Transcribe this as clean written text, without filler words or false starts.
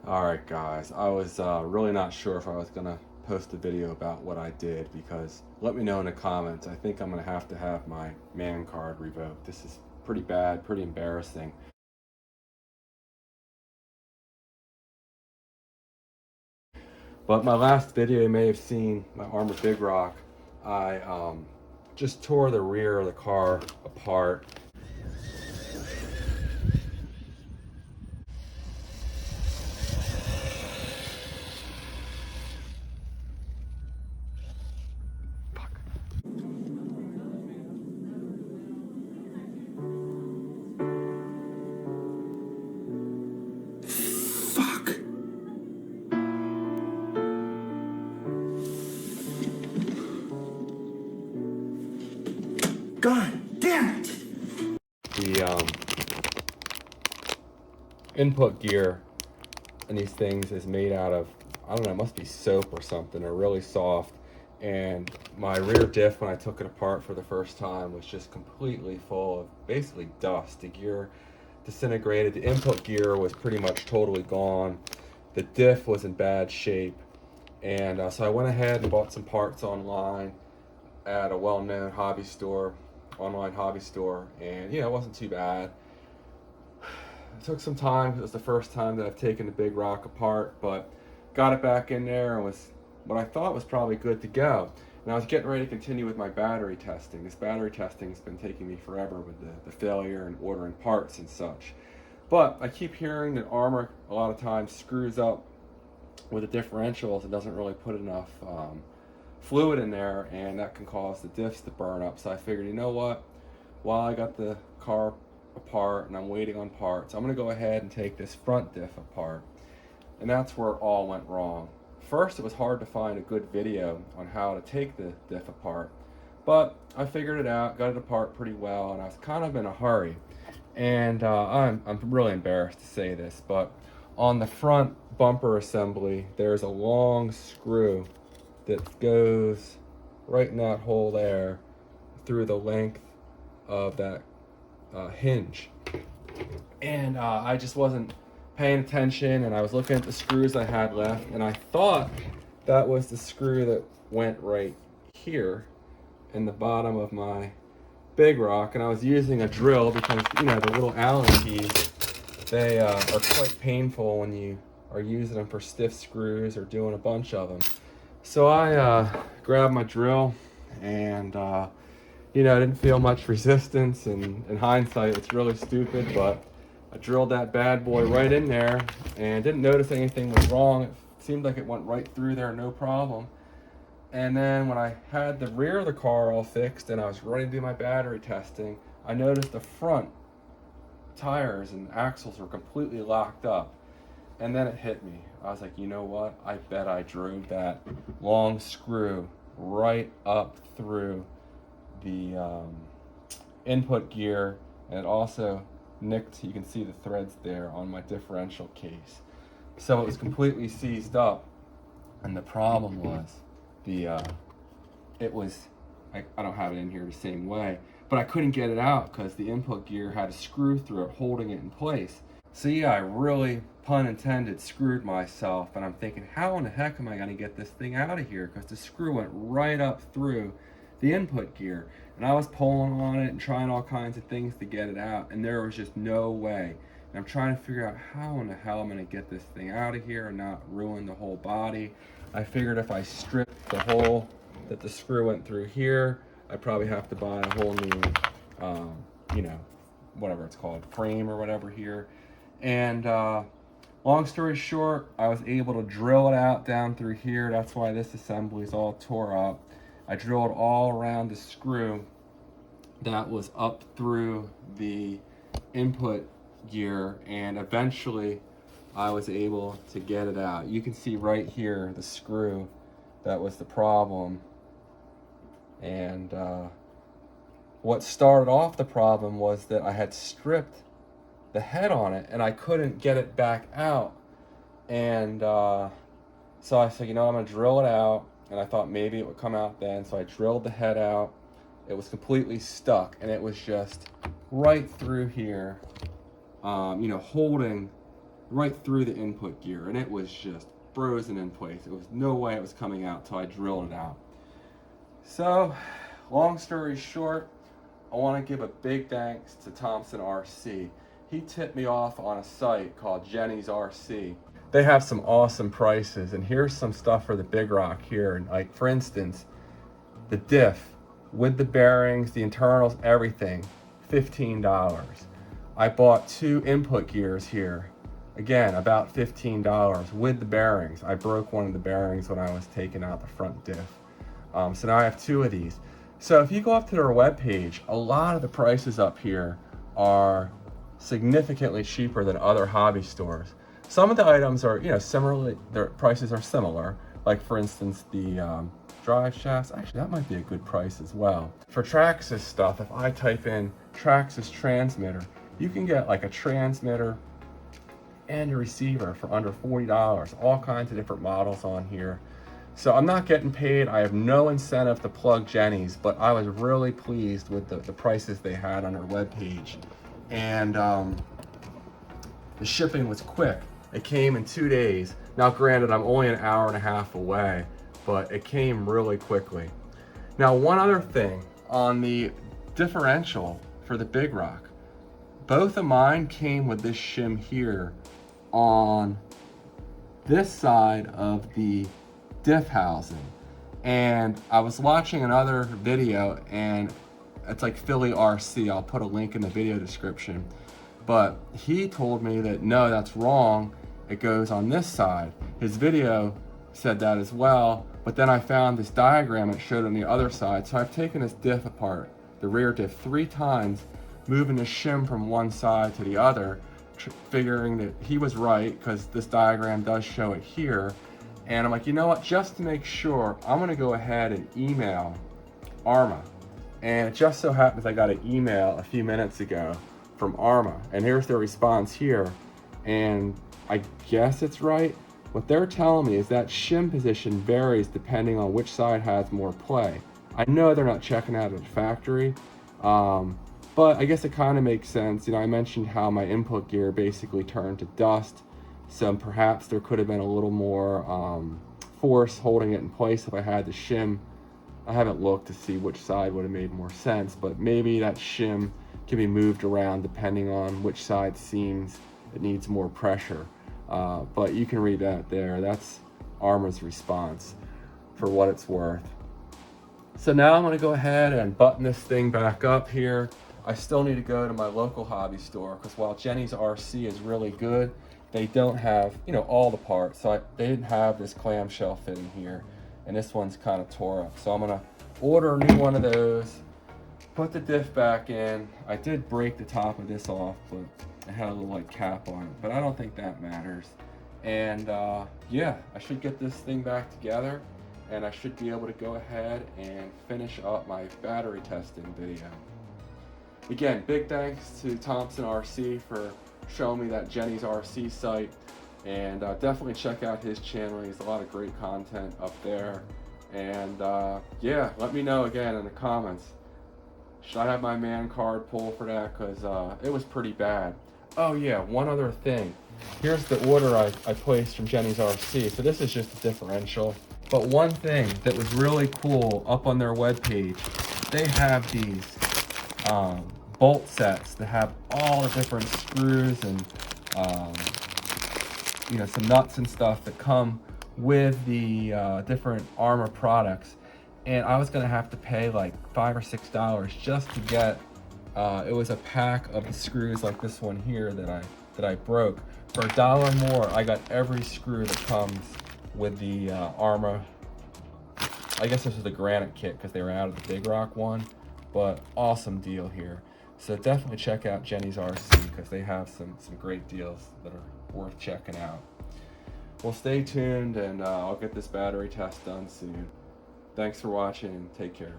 Alright guys, I was really not sure if I was gonna post a video about what I did, because let me know in the comments. I think I'm gonna have to have my man card revoked. This is pretty bad, pretty embarrassing. But my last video, you may have seen my Arrma Big Rock. I just tore the rear of the car apart. God damn it! The input gear in these things is made out of, I don't know, it must be soap or something. They're really soft. And my rear diff, when I took it apart for the first time, was just completely full of basically dust. The gear disintegrated. The input gear was pretty much totally gone. The diff was in bad shape. And so I went ahead and bought some parts online at a well-known hobby store, online hobby store, and it wasn't too bad. It took some time because it was the first time that I've taken the Big Rock apart, but got it back in there and was what I thought was probably good to go. And I was getting ready to continue with my battery testing. This battery testing has been taking me forever with the failure and ordering parts and such. But I keep hearing that Arrma a lot of times screws up with the differentials and doesn't really put enough fluid in there, and that can cause the diffs to burn up. So I figured, you know what, while I got the car apart and I'm waiting on parts, I'm going to go ahead and take this front diff apart. And that's where it all went wrong. First, it was hard to find a good video on how to take the diff apart, but I figured it out, got it apart pretty well, and I was kind of in a hurry. And I'm really embarrassed to say this, but on the front bumper assembly, there's a long screw that goes right in that hole there through the length of that hinge. And I just wasn't paying attention, and I was looking at the screws I had left, and I thought that was the screw that went right here in the bottom of my Big Rock. And I was using a drill because the little Allen keys, they are quite painful when you are using them for stiff screws or doing a bunch of them. So I grabbed my drill, and I didn't feel much resistance, and in hindsight it's really stupid, but I drilled that bad boy right in there and didn't notice anything was wrong. It seemed like it went right through there, no problem. And then when I had the rear of the car all fixed and I was ready to do my battery testing, I noticed the front tires and axles were completely locked up. And then it hit me. I was like, you know what? I bet I drove that long screw right up through the input gear, and it also nicked, you can see the threads there on my differential case. So it was completely seized up, and the problem was I don't have it in here the same way, but I couldn't get it out because the input gear had a screw through it holding it in place. So yeah, I really, pun intended, screwed myself, and I'm thinking, how in the heck am I going to get this thing out of here? Because the screw went right up through the input gear, and I was pulling on it and trying all kinds of things to get it out, and there was just no way. And I'm trying to figure out how in the hell I'm going to get this thing out of here and not ruin the whole body. I figured if I stripped the hole that the screw went through here, I'd probably have to buy a whole new, whatever it's called, frame or whatever here. And long story short, I was able to drill it out down through here. That's why this assembly is all tore up. I drilled all around the screw that was up through the input gear, and eventually I was able to get it out. You can see right here the screw that was the problem. And what started off the problem was that I had stripped the head on it and I couldn't get it back out. And so I said, I'm gonna drill it out, and I thought maybe it would come out then. So I drilled the head out. it was completely stuck, and it was just right through here, holding right through the input gear, and it was just frozen in place. It was no way it was coming out till I drilled it out. So, long story short, I want to give a big thanks to Thompson RC. He tipped me off on a site called Jenny's RC. They have some awesome prices, and here's some stuff for the big rock here. Like, for instance, the Diff with the bearings, the internals, everything, $15. I bought 2 input gears here, again, about $15 with the bearings. I broke one of the bearings when I was taking out the front diff. So now I have 2 of these. So if you go up to their webpage, a lot of the prices up here are significantly cheaper than other hobby stores. Some of the items are, similarly, their prices are similar. Like, for instance, the drive shafts. Actually, that might be a good price as well. For Traxxas stuff, if I type in Traxxas transmitter, you can get like a transmitter and a receiver for under $40. All kinds of different models on here. So I'm not getting paid. I have no incentive to plug Jenny's, but I was really pleased with the prices they had on their webpage. And the shipping was quick. It came in 2 days. Now granted, I'm only an hour and a half away, but it came really quickly. Now, one other thing, on the differential for the Big Rock, both of mine came with this shim here on this side of the diff housing. And I was watching another video, and it's like Philly RC. I'll put a link in the video description. But he told me that no, that's wrong. It goes on this side. His video said that as well, but then I found this diagram and it showed on the other side. So I've taken this diff apart, the rear diff, 3 times, moving the shim from one side to the other, figuring that he was right, because this diagram does show it here. And I'm like, you know what, just to make sure, I'm gonna go ahead and email Arrma. And it just so happens I got an email a few minutes ago from Arrma, and here's their response here. And I guess it's right. What they're telling me is that shim position varies depending on which side has more play. I know they're not checking out at the factory, but I guess it kind of makes sense. I mentioned how my input gear basically turned to dust, so perhaps there could have been a little more force holding it in place if I had the shim. I haven't looked to see which side would have made more sense, but maybe that shim can be moved around depending on which side seems it needs more pressure. But you can read that there. That's Arrma's response for what it's worth. So now I'm going to go ahead and button this thing back up here. I still need to go to my local hobby store, because while Jenny's RC is really good, they don't have, all the parts. So they didn't have this clamshell fitting here, and this one's kind of tore up. So I'm going to order a new one of those, put the diff back in. I did break the top of this off, but it had a little cap on it, but I don't think that matters. And yeah, I should get this thing back together, and I should be able to go ahead and finish up my battery testing video. Again, big thanks to Thompson RC for showing me that Jenny's RC site, and definitely check out his channel. He has a lot of great content up there. And yeah, let me know again in the comments, should I have my man card pull for that, because it was pretty bad. Oh yeah, one other thing. Here's the order I placed from Jenny's RC. So this is just a differential. But one thing that was really cool, up on their webpage, they have these bolt sets that have all the different screws and some nuts and stuff that come with the different Arrma products. And I was gonna have to pay like $5 or $6 just to get it was a pack of the screws like this one here that I broke. For $1 more, I got every screw that comes with the Arrma. I guess this was the granite kit because they were out of the Big Rock one, but awesome deal here. So definitely check out Jenny's RC, because they have some great deals that are worth checking out. Well, stay tuned, and I'll get this battery test done soon. Thanks for watching, and take care.